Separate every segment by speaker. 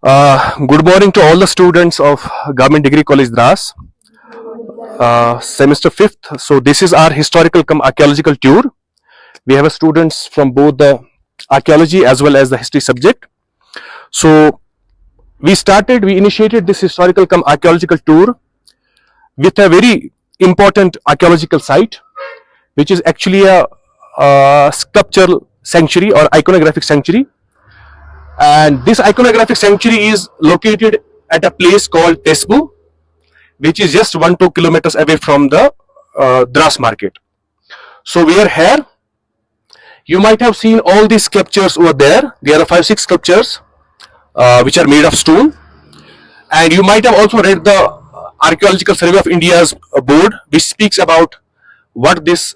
Speaker 1: Good morning to all the students of Government Degree College Dras, semester 5th. So this is our historical cum archaeological tour. We have students from both the archaeology as well as the history subject. So we initiated this historical cum archaeological tour with a very important archaeological site, which is actually a sculptural sanctuary or iconographic sanctuary. And this iconographic sanctuary is located at a place called Tesbu, which is just 1-2 kilometers away from the Dras market. So we are here. You might have seen all these sculptures over there. There are 5-6 sculptures which are made of stone. And you might have also read the Archaeological Survey of India's board, which speaks about what this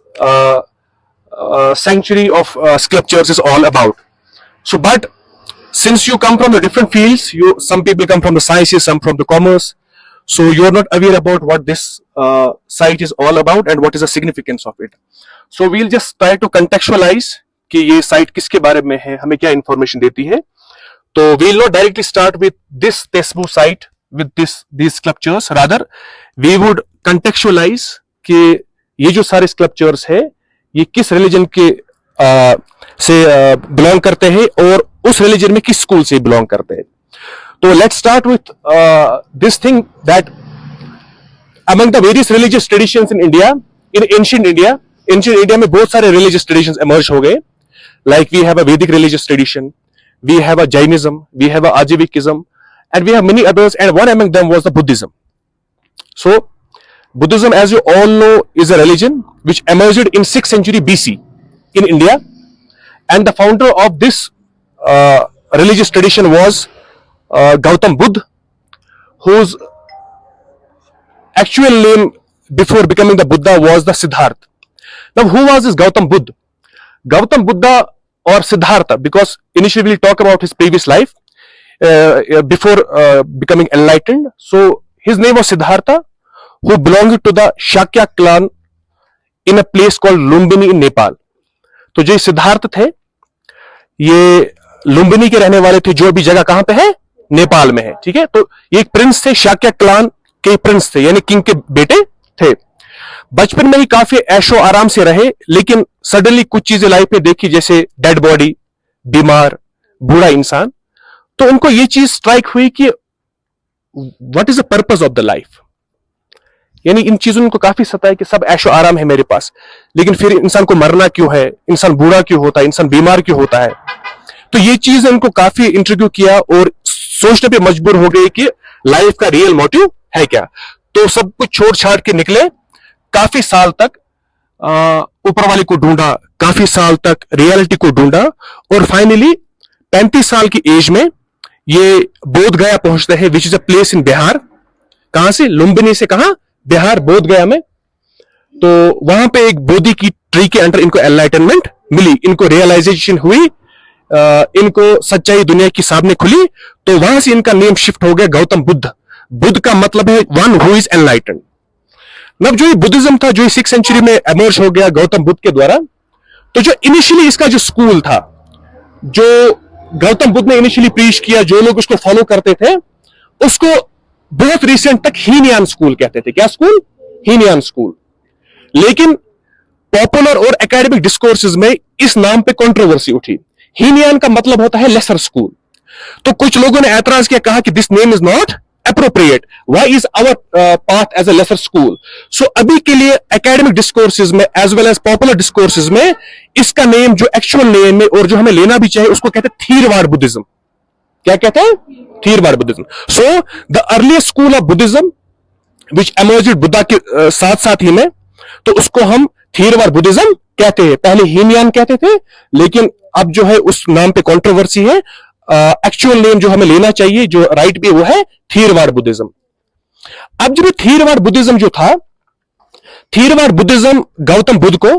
Speaker 1: sanctuary of sculptures is all about. So, but since you come from the different fields, some people come from the sciences, some from the commerce, so you are not aware about what this site is all about and what is the significance of it. So we'll just try to contextualize कि ये site किसके बारे में है, हमें क्या information देती है. तो we'll not directly start with this Tesbu site with these sculptures. Rather, we would contextualize कि ये जो सारे sculptures है, ये किस religion के से belong करते हैं और उस रिलीजन में किस स्कूल से बिलोंग करते हैं. तो let's start with this thing that among the various religious traditions in India, in ancient India में बहुत सारे रिलीजियस ट्रेडिशंस इमर्ज हो गए. Like we have a Vedic religious tradition, we have a Jainism, we have a Ajivikism, and we have many others, and one among them was the Buddhism. So Buddhism, as you all know, is a religion which emerged in 6th century BC in India, and the founder of this religious tradition was Gautam Buddha, whose actual name before becoming the Buddha was the Siddhartha. Now, who was this Gautam Buddha? Gautam Buddha or Siddhartha, because initially we'll talk about his previous life before becoming enlightened. So his name was Siddhartha, who belonged to the Shakya clan in a place called Lumbini in Nepal. तो जो सिद्धार्थ थे, ये लुम्बिनी के रहने वाले थे, जो अभी जगह कहां पे है, नेपाल में है. ठीक है, तो ये एक प्रिंस थे, शाक्य क्लान के प्रिंस थे, यानी किंग के बेटे थे. बचपन में ही काफी ऐशो आराम से रहे, लेकिन सडनली कुछ चीजें लाइफ में देखी, जैसे डेड बॉडी, बीमार, बूढ़ा इंसान. तो उनको ये चीज स्ट्राइक हुई कि what is the purpose of the life. यानी इन चीजों को काफी सताया कि सब ऐशो आराम है मेरे पास, लेकिन फिर इंसान को मरना क्यों है, इंसान बूढ़ा क्यों होता है, इंसान बीमार क्यों होता है. तो ये चीज इनको काफी इंटरव्यू किया और सोचने पे मजबूर हो गए कि लाइफ का रियल मोटिव है क्या. तो सब कुछ छोड़ छाड़ के निकले. काफी साल तक ऊपर वाले को ढूंढा, काफी साल तक रियलिटी को ढूंढा, और फाइनली 35 साल की एज में ये बोध गया पहुंचते हैं, which is a place in Bihar. कहां से? लुम्बिनी से. कहां? बिहार, बोध गया में. तो वहां पे एक बोधि की ट्री के अंडर इनको एनलाइटनमेंट मिली, इनको रियलाइजेशन हुई, इनको सच्चाई दुनिया की सामने खुली. तो वहां से इनका नेम शिफ्ट हो गया गौतम बुद्ध. बुद्ध का मतलब है वन हु इज एनलाइटेंड. अब जो ये बुद्धिज्म था, जो 6th सेंचुरी में एमर्ज हो गया गौतम बुद्ध के द्वारा, तो जो इनिशियली इसका जो स्कूल था, जो गौतम बुद्ध ने इनिशियली प्रीच किया, जो लोग उसको फॉलो करते थे, उसको बहुत रिसेंट तक हीनयान स्कूल कहते थे. क्या स्कूल? हीनयान स्कूल. लेकिन पॉपुलर और एकेडमिक डिस्कोर्सेज में इस नाम पे कंट्रोवर्सी उठी. हीनयान का मतलब होता है लेसर स्कूल. तो कुछ लोगों ने ऐतराज किया, कहा कि this name is not appropriate, why is our path as a lesser school. So अभी के लिए एकेडमिक डिस्कोर्सेज में as well as popular discourses में इसका नेम, जो एक्चुअल नेम है और जो हमें लेना भी चाहिए, उसको कहते हैं थीरवाड़ बुद्धिज्म. क्या कहते हैं? Theravada Buddhism. So the earliest school of Buddhism which emerged Buddha के साथ साथ ही में, तो उसको हम थीरवाड़ बुद्धिज्म कहते हैं. पहले हीनयान कहते थे, लेकिन अब जो है उस नाम पे कंट्रोवर्सी है. एक्चुअल नेम जो हमें लेना चाहिए, जो राइट भी, वो है थीरवाड़ बुद्धिज्म. अब जब थीरवाड़ बुद्धिज्म जो था, थीरवाड़ बुद्धिज्म गौतम बुद्ध को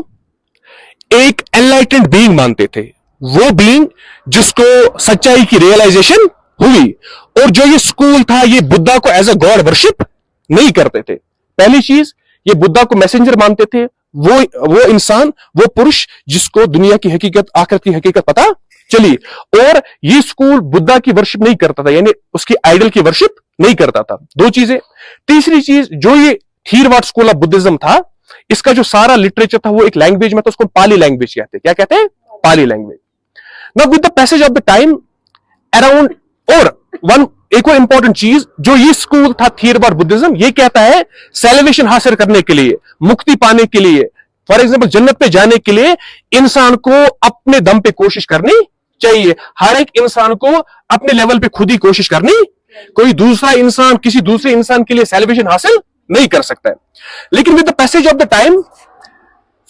Speaker 1: एक एनलाइटेंड बीइंग मानते थे. वो बीइंग जिसको सच्चाई की रियलाइजेशन हुई. और जो ये स्कूल था, ये बुद्धा को एज अ गॉड वर्शिप नहीं करते थे. पहली चीज, ये बुद्धा को मैसेंजर मानते थे, वो इंसान, वो पुरुष जिसको दुनिया की हकीकत, आखिरत की हकीकत पता चलिए, और ये स्कूल बुद्धा की वर्शिप नहीं करता था, यानी उसकी आइडल की वर्शिप नहीं करता था। दो चीजें। तीसरी चीज, जो ये थीरवाड स्कूल ऑफ बुद्धिज्म था, इसका जो सारा लिटरेचर था वो एक लैंग्वेज में था, उसको पाली लैंग्वेज कहते हैं। क्या कहते हैं? Pali language. Now with the passage of the time around, और एक और इंपॉर्टेंट चीज, जो ये स्कूल था थीरवाड बुद्धिज्म, ये कहता है सैल्वेशन हासिल करने के लिए, मुक्ति पाने के लिए, फॉर एग्जाम्पल जन्नत पे जाने के लिए इंसान को अपने दम पे कोशिश करनी चाहिए। हर एक इंसान को अपने लेवल पे खुद ही कोशिश करनी, कोई दूसरा इंसान किसी दूसरे इंसान के लिए सैल्वेशन हासिल नहीं कर सकता है। लेकिन with the passage of the time,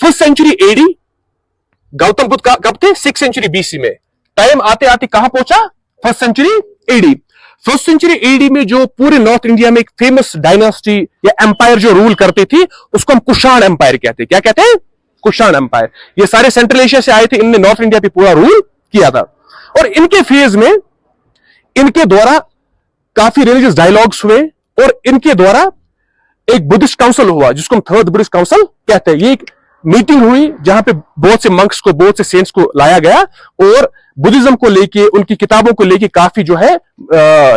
Speaker 1: first century AD, Gautam Buddha का कब थे? 6th सेंचुरी बीसी में। टाइम आते आते कहां पहुंचा? First century AD. First century AD में जो पूरे नॉर्थ इंडिया में एक फेमस डायनास्टी या एम्पायर जो रूल करती थी, उसको हम कुषाण एम्पायर कहते हैं। क्या कहते हैं? कुषाण एम्पायर। ये सारे सेंट्रल एशिया से आए थे, इनने नॉर्थ इंडिया पे पूरा रूल किया था। और इनके फेज में इनके द्वारा काफी रिलीजियस डायलॉग्स हुए, और इनके द्वारा एक बुद्धिस्ट काउंसिल हुआ, जिसको हम थर्ड बुद्धिस्ट काउंसिल कहते हैं। ये एक मीटिंग हुई जहां पे बहुत से मंक्स को, बहुत से सेंट्स को लाया गया, और बुद्धिज्म को लेके, उनकी किताबों को लेके काफी जो है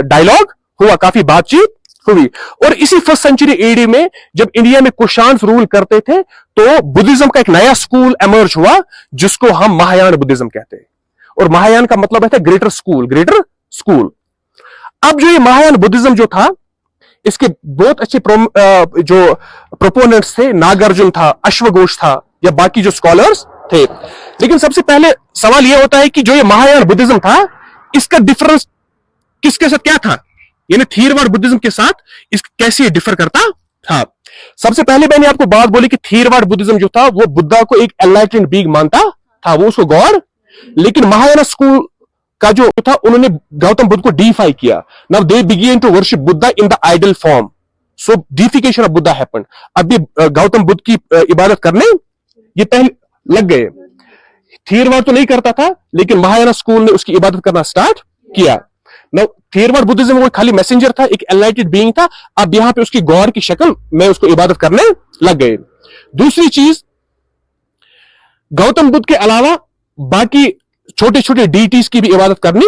Speaker 1: डायलॉग हुआ, काफी बातचीत हुई। और इसी फर्स्ट सेंचुरी एडी में जब इंडिया में कुषाण रूल करते थे, तो बुद्धिज्म का एक नया स्कूल एमर्ज हुआ, जिसको हम महायान बुद्धिज्म कहते हैं। और महायान का मतलब है ग्रेटर स्कूल, ग्रेटर स्कूल। अब जो ये महायान बुद्धिज्म जो था, इसके बहुत अच्छे जो प्रोपोनेंट्स थे, नागार्जुन था, अश्वघोष था, या बाकी जो स्कॉलर्स थे। लेकिन सबसे पहले सवाल यह होता है कि जो ये महायान बुद्धिज्म था, इसका डिफरेंस किसके साथ क्या था, यानी थीरवाड बुद्धिज्म के साथ इस कैसे डिफर करता था। सबसे पहले मैंने आपको बात बोली कि थीरवाड बुद्धिज्म जो था वो बुद्धा को एक एनलाइटेंड बीइंग मानता था, वो उसको गॉड। लेकिन महायान स्कूल का जो था, उन्होंने गौतम बुद्ध को डीफाई किया। Now they began to worship Buddha in the idol form, so deification of Buddha happened. अब ये गौतम बुद्ध की इबादत करने ये पहले लग गए। थीरवाड तो नहीं करता था, लेकिन महायान स्कूल ने उसकी इबादत करना स्टार्ट किया। नाउ थीरवाड बुद्धिज्म वो खाली मैसेंजर था, एक एनलाइटेड बीइंग था। अब यहां पे उसकी गॉड की शक्ल में उसको इबादत करने लग गए। दूसरी चीज, गौतम बुद्ध के अलावा बाकी छोटे छोटे डीटीज की भी इबादत करनी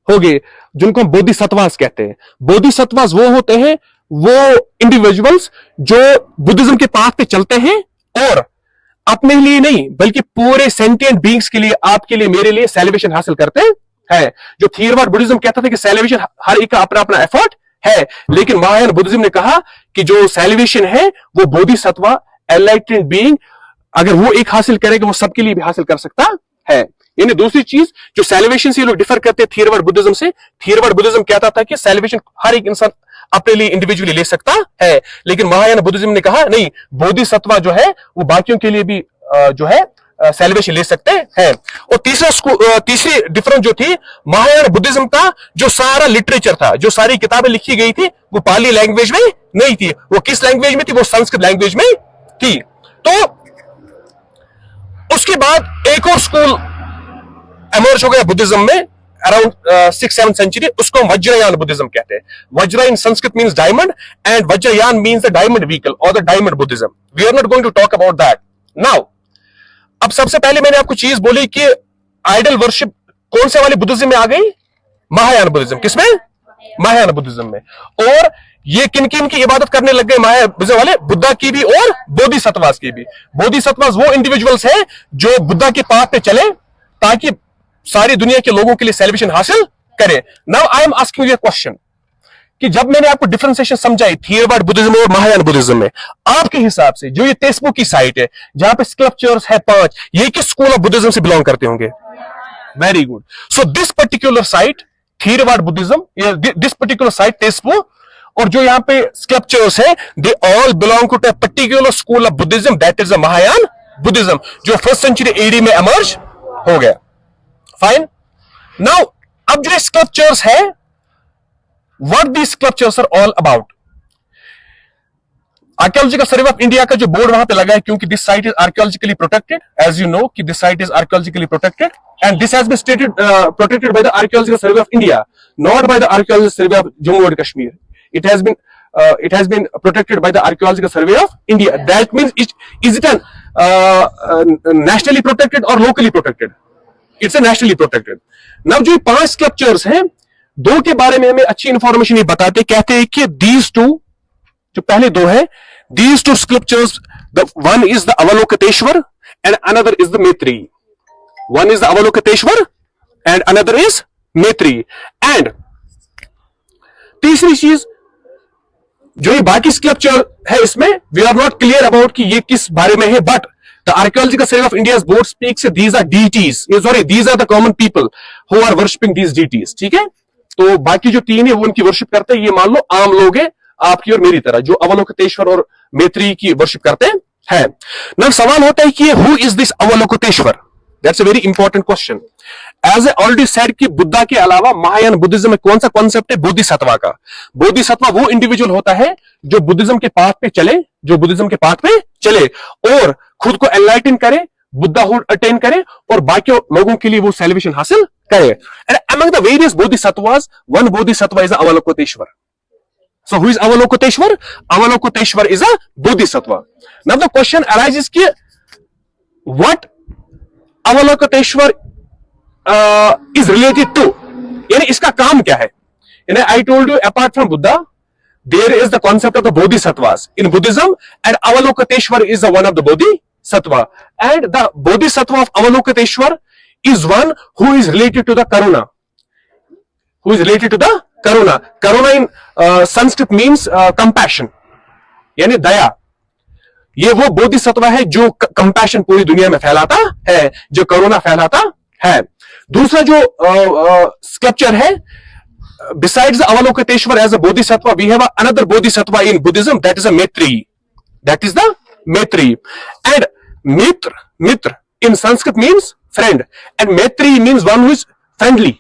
Speaker 1: होगी, जिनको हम बोधिसत्वास कहते हैं। बोधिसत्वास वो होते हैं, वो इंडिविजुअल्स जो बुद्धिज्म के पाथ पे चलते हैं, और अपने लिए नहीं बल्कि पूरे सेंटिएंट बीइंग्स के लिए, आपके लिए, मेरे लिए सैल्वेशन हासिल करते हैं। जो थीरवाड बुद्धिज्म कहता था कि सैल्वेशन हर एक का अपना अपना एफर्ट है, लेकिन महायान बुद्धिज्म ने कहा कि जो सैल्वेशन है वो बोधिसत्वा, एनलाइटेंड बीइंग, अगर वो एक हासिल करेगा वो सबके लिए भी हासिल कर सकता है। यानी दूसरी चीज जो सैल्वेशन से लोग डिफर करते हैं थीरवाड बुद्धिज्म से, थीरवाड बुद्धिज्म कहता था कि सैल्वेशन हर एक इंसान अपने लिए इंडिविजुअली ले सकता है, लेकिन महायान बुद्धिज्म ने कहा नहीं, बोधिसत्वा जो है वो बाकियों के लिए भी जो है सैल्वेशन ले सकते हैं। और तीसरी डिफरेंस जो थी, महायान बुद्धिज्म का जो सारा लिटरेचर था, जो सारी किताबें लिखी गई थी, वो पाली लैंग्वेज में नहीं थी। वो किस लैंग्वेज में थी? वो संस्कृत लैंग्वेज में थी। तो उसके बाद एक और स्कूल एमर्ज हो गया बुद्धिज्म में अराउंड 6th-7th सेंचुरी, उसको हम वज्रयान बुद्धिज्म कहते हैं। Vajra in Sanskrit means diamond, and Vajrayana means the diamond vehicle और the diamond Buddhism. We are not going to talk about that now. अब सबसे पहले मैंने आपको चीज बोली कि आइडल वर्शिप कौन से वाले बुद्धिज्म में आ गई? महायान बुद्धिज्म। किसमें? महायान बुद्धिज्म में। और ये किन किन की इबादत करने लग गए महायान बुद्धिज्म वाले? बुद्धा की भी और बोधिसत्वास की भी। बोधिसत्वास वो इंडिविजुअल्स हैं जो बुद्धा के पाथ पे चले ताकि सारी दुनिया के लोगों के लिए सैल्वेशन हासिल करें। Now I am asking you a question कि जब मैंने आपको डिफरेंशिएशन समझाई थीरवाड बुद्धिज्म और महायान बुद्धिज्म में, आपके हिसाब से जो ये तेस्पो की साइट है जहां पे स्कल्पचर्स है 5, ये किस स्कूल ऑफ बुद्धिज्म से बिलोंग करते होंगे? Very good. So this particular site Theravada Buddhism, this particular site तेस्पो, और जो यहां पे स्कल्पचर्स है, they all belong to a particular school of Buddhism, that is the Mahayana Buddhism, जो 1st सेंचुरी एडी में एमर्ज हो गया। फाइन। नाउ अब जो स्कल्पचर्स है, what these sculptures are all about? Archaeological survey of India का जो बोर्ड वहां पे लगा है, क्योंकि this site is archaeologically protected, as you know कि this site is archaeologically protected, and this has been stated protected by the archaeological survey of India, not by the archaeological survey of Jammu and Kashmir. It has been protected by the Archaeological Survey of India. That means is it nationally protected or locally protected? It's nationally protected. Now जो 5 sculptures हैं, 2 के बारे में हमें अच्छी information ये बताते, कहते हैं कि दीज 2, जो पहले 2 है, these 2 sculptures, the one is the Avalokiteshwar and another is the Maitri. One is the Avalokiteshwar and another is Maitri. And तीसरी चीज, जो ये बाकी स्कल्पचर है इसमें, we are not clear about कि ये किस बारे में है, but the archaeological survey of India board speaks these are deities, sorry these are the common people who are worshipping these deities. ठीक है, तो बाकी जो 3 है वो उनकी वर्शिप करते हैं, ये मान लो आम लोग हैं आपकी और मेरी तरह, जो अवलोकितेश्वर और मैत्री की वर्शिप करते हैं। ना सवाल होता है कि who is this Avalokiteshvara? That's a very important question. As a already said कि बुद्धा के अलावा महायान बुद्धिज्म में कौन सा कॉन्सेप्ट है? बोधिसत्वा का। बोधिसत्वा वो इंडिविजुअल होता है जो बुद्धिज्म के पाथ पे चले, जो बुद्धिज्म के पाथ पे चले और खुद को एनलाइटन करे, बुद्धाहुड अटेन करे और बाकी लोगों के लिए वो सेलिब्रेशन हासिल करे। And among the various bodhisattvas, one bodhisattva is Avalokiteshvara. So who is Avalokiteshwar? Avalokiteshwar is a bodhisattva. Now the question arises कि what Avalokiteshwar is related to? यानी इसका काम क्या है? यानी I told you apart from Buddha, there is the concept of the bodhisattvas in Buddhism, and Avalokiteshwar is the one of the bodhisattva. And the bodhisattva of Avalokiteshwar is one who is related to the Karuna. Who is related to the Karuna. Karuna in Sanskrit means compassion, यानी दया। ये वो बोधिसत्व है जो compassion पूरी दुनिया में फैलाता है, जो करुणा फैलाता है। दूसरा जो स्कल्पचर है, besides the Avalokiteshwar as a bodhisattva, we have another bodhisattva in Buddhism, that is a Maitri. That is the Maitri. And Mitra in Sanskrit means friend, and Maitri means one who is friendly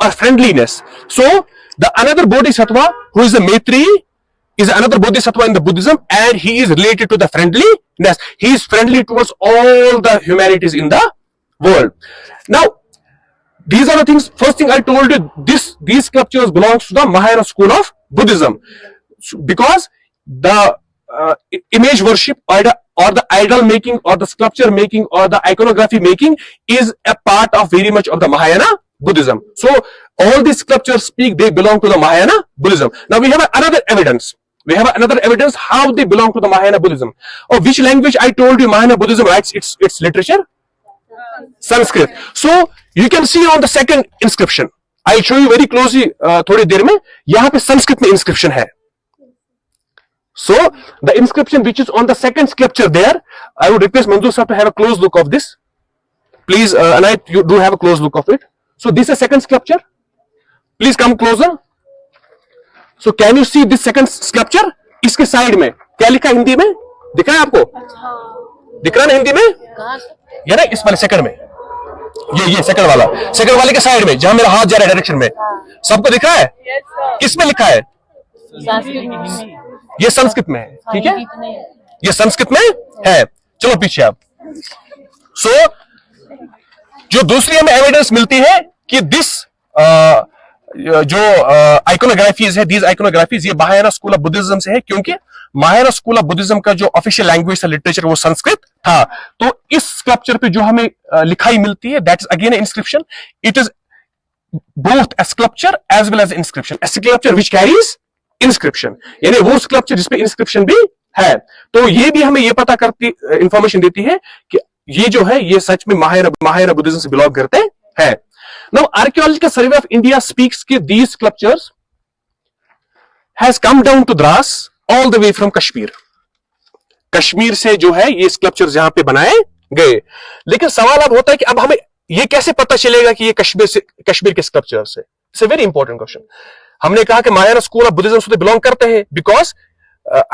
Speaker 1: or friendliness. So the another bodhisattva who is a Maitri is another bodhisattva in the Buddhism, and he is related to the friendliness. He is friendly towards all the humanities in the world. Now, these are the things. First thing I told you, these sculptures belongs to the Mahayana school of Buddhism, because the image worship or the idol making or the sculpture making or the iconography making is a part of very much of the Mahayana Buddhism. So all these sculptures speak they belong to the Mahayana Buddhism. Now we have another evidence. We have another evidence how they belong to the Mahayana Buddhism. Of which language I told you Mahayana Buddhism writes its literature? Sanskrit. So you can see on the second inscription. I'll show you very closely थोड़ी देर में। यहाँ पे संस्कृत में inscription है। So the inscription which is on the second sculpture there, I would request Manzoor sir to have a close look of this. Please, Anayat, you do have a close look of it. So this is a second sculpture. Please come closer. So can you see this second sculpture? इसके side में क्या लिखा है हिंदी में? दिख रहा है आपको? दिख रहा है ना हिंदी में? ये ना इस वाले सेकंड में, ये सेकंड वाले के साइड में जहां मेरा हाथ जा रहा है डायरेक्शन में, सबको दिख रहा है? किसमें लिखा है? ये संस्कृत में है। ठीक है, ये संस्कृत में है। चलो पीछे आप। सो जो दूसरी हमें एविडेंस मिलती है कि दिस जो आइकोनोग्राफीज है, दीज आइकोनोग्राफीज ये महायाना स्कूल ऑफ बुद्धिज्म से है, क्योंकि महायाना स्कूल ऑफ बुद्धिज्म का जो ऑफिशियल लैंग्वेज था, लिटरेचर, वो संस्कृत था। तो इस स्कल्पचर पे जो हमें लिखाई मिलती है, that is again inscription. It is both a sculpture as well as inscription, a sculpture which carries inscription, यानी वो स्कल्पचर जिसपे इंस्क्रिप्शन भी है। तो ये भी हमें ये पता करती इंफॉर्मेशन देती है कि ये जो है ये सच में महायाना बुद्धिज्म से बिलोंग करते हैं। Now, Archaeological Survey of India speaks that these sculptures has come down to Dras all the way from Kashmir. Kashmir से जो है ये स्कल्पचर्स यहां पे बनाए गए। लेकिन सवाल अब होता है कि अब हमें ये कैसे पता चलेगा कि ये कश्मीर के स्कल्पचर्स है? It's a very important question. हमने कहा कि महायाना स्कूल ऑफ बुद्धिज्म से बिलोंग करते हैं because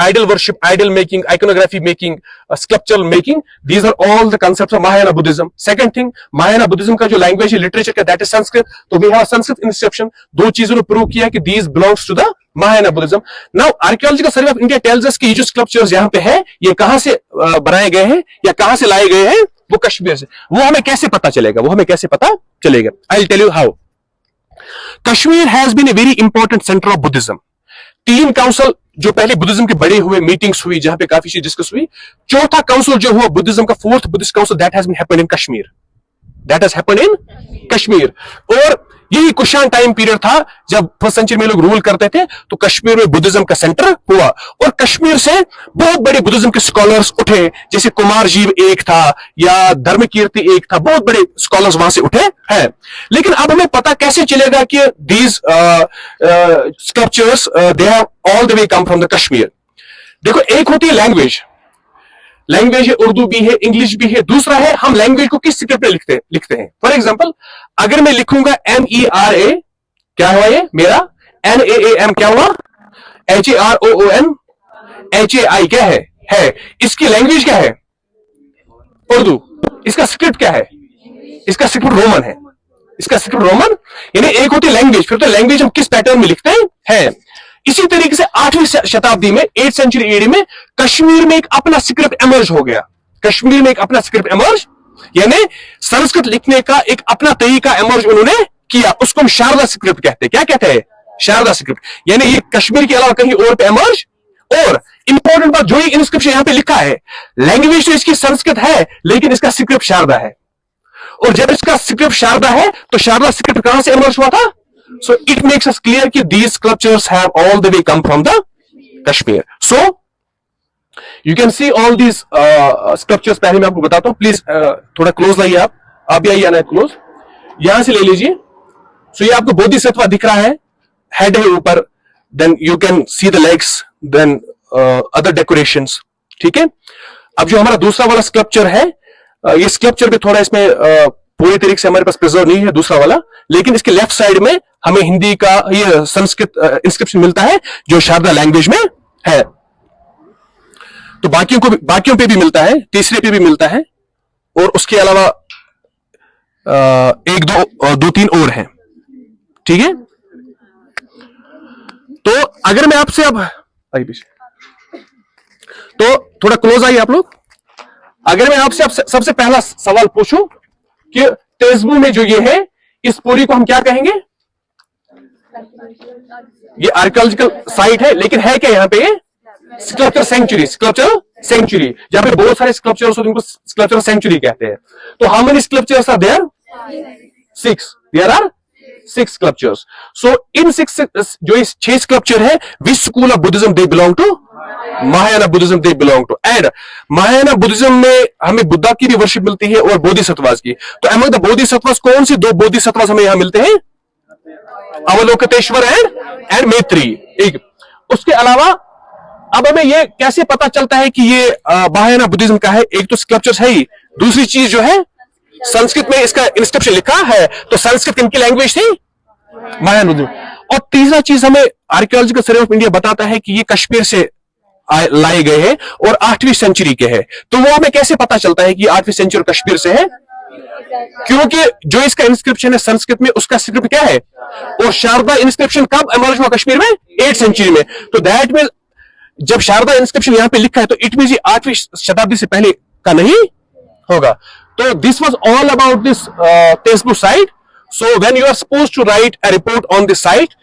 Speaker 1: idol worship, idol making, iconography making, sculptural making, these are all the concepts of Mahayana Buddhism. Second thing, Mahayana Buddhism का जो language है, literature का, that is Sanskrit. तो we have Sanskrit inscription. दो चीजों ने prove किया कि these belongs to the Mahayana Buddhism. Now, Archaeological Survey of India tells us कि ये जो sculptures यहाँ पे है, ये कहाँ से बनाए गए हैं या कहाँ से लाए गए हैं? वो कश्मीर से। वो हमें कैसे पता चलेगा? I'll tell you how. Kashmir has been a very important center of Buddhism. 3 council जो पहले बुद्धिज्म के बड़े हुए, मीटिंग्स हुई जहां पे काफी चीज डिस्कस हुई। चौथा काउंसिल जो हुआ बुद्धिज्म का, 4th Buddhist council, that has been happened in Kashmir. that has happened in Kashmir. और यही कुशान टाइम पीरियड था जब फर्स्ट सेंचुरी में लोग रूल करते थे, तो कश्मीर में बुद्धिज्म का सेंटर हुआ और कश्मीर से बहुत बड़े बुद्धिज्म के स्कॉलर्स उठे, जैसे कुमार जीव एक था या धर्मकीर्ति एक था, बहुत बड़े स्कॉलर्स वहां से उठे हैं. लेकिन अब हमें पता कैसे चलेगा कि these sculptures they have all the way come from the Kashmir. देखो, एक होती है लैंग्वेज है, उर्दू भी है, इंग्लिश भी है. दूसरा है हम लैंग्वेज को किस स्क्रिप्ट में लिखते हैं. फॉर एग्जांपल, अगर मैं लिखूंगा MERA, क्या हुआ ये मेरा, NAAM क्या हुआ, HAROON, HAI क्या है. इसकी लैंग्वेज क्या है, उर्दू. इसका स्क्रिप्ट क्या है, इसका स्क्रिप्ट रोमन है. इसका स्क्रिप्ट रोमन, यानी एक होती लैंग्वेज, फिर तो लैंग्वेज हम किस पैटर्न में लिखते हैं. इसी तरीके से 8वीं शताब्दी में, 8th सेंचुरी एडी में, कश्मीर में एक अपना स्क्रिप्ट एमर्ज हो गया. कश्मीर में एक अपना स्क्रिप्ट एमर्ज, यानी संस्कृत लिखने का एक अपना तरीका एमर्ज उन्होंने किया. उसको हम शारदा स्क्रिप्ट कहते हैं. क्या कहते हैं, शारदा स्क्रिप्ट. यानी ये कश्मीर के अलावा कहीं और पे एमर्ज. और इंपॉर्टेंट बात, जो ये इंस्क्रिप्शन यहां पे लिखा है, लैंग्वेज तो इसकी संस्कृत है, लेकिन इसका स्क्रिप्ट शारदा है. और जब इसका स्क्रिप्ट शारदा है, तो शारदा स्क्रिप्ट कहां से एमर्ज हुआ था. So it makes us clear that these sculptures have all the way come from the Kashmir. So you can see all these sculptures. पहले मैं आपको बताता हूं, प्लीज थोड़ा क्लोज लाइए. आप भी आइए, आना क्लोज, यहां से ले लीजिए. So ये आपको बोधिसत्व दिख रहा है, हेड है ऊपर, then you can see the legs, then other decorations. ठीक है. अब जो हमारा दूसरा वाला स्कल्पचर है, ये स्कल्पचर भी थोड़ा इसमें पूरी तरीके से हमारे पास प्रिजर्व नहीं है, दूसरा वाला, लेकिन इसके लेफ्ट साइड में हमें हिंदी का ये संस्कृत इंस्क्रिप्शन मिलता है जो शारदा लैंग्वेज में है. तो बाकियों पे भी मिलता है, तीसरे पे भी मिलता है, और उसके अलावा एक दो तीन और हैं. ठीक है. तो अगर मैं आपसे अब आइए पीछे, तो थोड़ा क्लोज आइए आप लोग. अगर मैं आपसे सबसे पहला सवाल पूछूं कि तेजबू में जो ये है, इस पूरी को हम क्या कहेंगे. ये आर्कियोलॉजिकल साइट है, लेकिन है क्या यहाँ पे, स्कल्पचर सेंचुरी, जहां पे बहुत सारे स्कल्पचर्स होते हैं, उनको स्कल्पचर सेंचुरी कहते हैं. तो how many sculptures are there, 6. There are 6 sculptures. So in 6, जो इस 6 स्कल्पचर है, which school of Buddhism they belong to, Mahayana Buddhism they belong to. And Mahayana Buddhism में हमें बुद्धा की भी वर्शिप मिलती है और बोधिसत्वास की. तो अमंग द बोधिसत्वास कौन सी 2 बोधिसत्वास हमें यहां मिलते हैं, अवलोकितेश्वर एंड मैत्री. एक, उसके अलावा अब हमें ये कैसे पता चलता है कि ये महायाना बुद्धिज्म का है. एक तो स्कल्पचर्स है ही, दूसरी चीज जो है, संस्कृत में इसका इंस्क्रिप्शन लिखा है, तो संस्कृत इनकी लैंग्वेज थी, महायाना बुद्धिज्म. और तीसरा चीज हमें आर्कियोलॉजिकल सर्वे ऑफ इंडिया बताता है कि ये कश्मीर से लाए गए हैं और 8वीं सेंचुरी के हैं. तो वो हमें कैसे पता चलता है कि 8वीं सेंचुरी कश्मीर से है, क्योंकि जो इसका इंस्क्रिप्शन है संस्कृत में, उसका स्क्रिप्ट क्या है. और शारदा इंस्क्रिप्शन कब इमर्ज हुआ कश्मीर में, 8th सेंचुरी में. तो दैट मीन जब शारदा इंस्क्रिप्शन यहां पे लिखा है, तो इट मीन 8वीं शताब्दी से पहले का नहीं होगा. तो this was all about this तेजबू site. So when you are supposed to write a report on this site,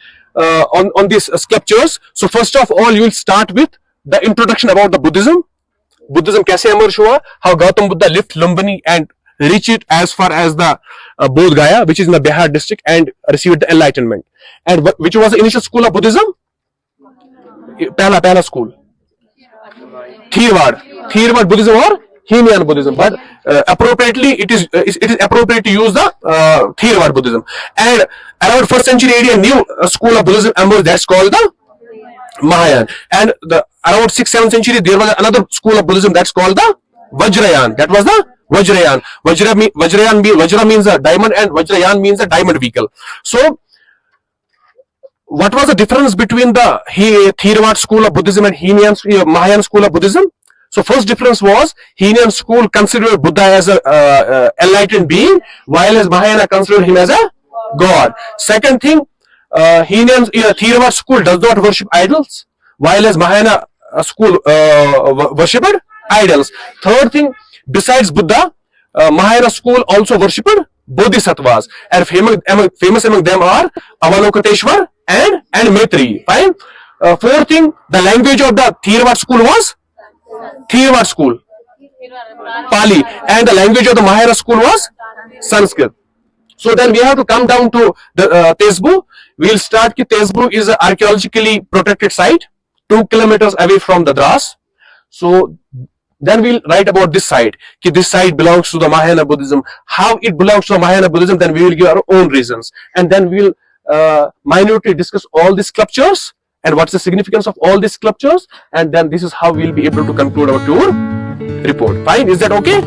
Speaker 1: on these sculptures, so first of all you will start with the introduction about the Buddhism कैसे emerge हुआ, how Gautam Buddha left Lumbini and reached it as far as the Bodh Gaya, which is in the Bihar district, and received the enlightenment. And which was the initial school of Buddhism? पहला school, Therwad Buddhism or Himalayan Buddhism, but appropriately it is appropriate to use the Therwad Buddhism. And around 1st century AD, a new school of Buddhism emerged, that's called the Mahayana. And around 6th, 7th century there was another school of Buddhism that's called the Vajrayana. That was the Vajrayana. Vajra means a diamond, and Vajrayana means a diamond vehicle. So what was the difference between the Therwad school of Buddhism and Mahayana school of Buddhism? So first difference was Himalayan school considered Buddha as a enlightened being, while as Mahayana considered him as a god. Second thing, Therwad school does not worship idols, while as Mahayana school worshipped idols. Third thing, besides Buddha, Mahayana school also worshipped bodhisattvas, and famous among them are Avalokiteshvar and Maitri. Fine. Fourth thing, the language of the Therwad school was Therwad school, Pali, and the language of the Mahayana school was Sanskrit. So then we have to come down to the Tesbu. We'll start ki Tesbu is an archaeologically protected site, 2 kilometers away from the Dras. So then we'll write about this site. Ki this site belongs to the Mahayana Buddhism. How it belongs to the Mahayana Buddhism, then we will give our own reasons. And then we'll minutely discuss all these sculptures and what's the significance of all these sculptures. And then this is how we'll be able to conclude our tour report. Fine, is that okay?